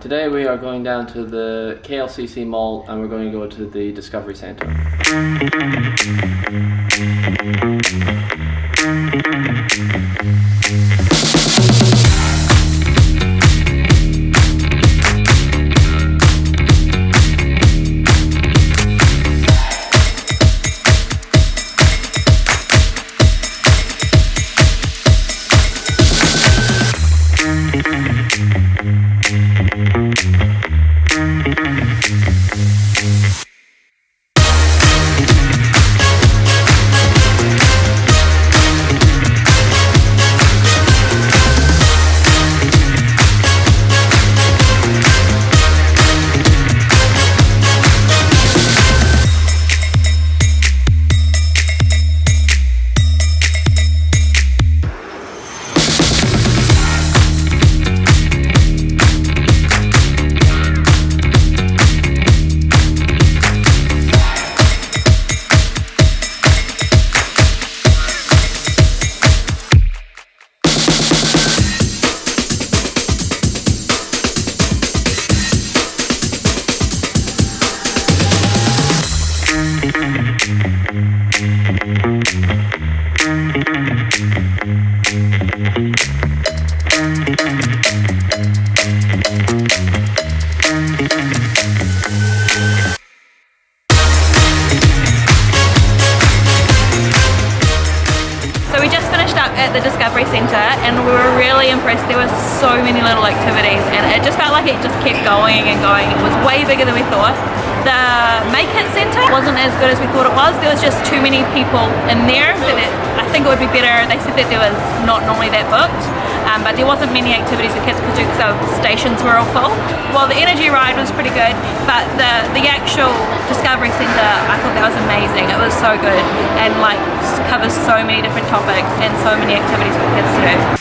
Today we are going down to the KLCC Mall and we're going to go to the Discovery Centre. So we just finished up at the Discovery Centre and we were really impressed. There were so many little activities and it just felt like it just kept going and going. It was way bigger than we thought. The Make It Centre wasn't as good as we thought it was. There was just too many people in there. I think it would be better. They said that there was not normally that booked, but there wasn't many activities the kids could do because the stations were all full. Well, the energy ride was pretty good, but the actual Discovery Centre, I thought that was amazing. It was so good and like covers so many different topics and so many activities for kids to do.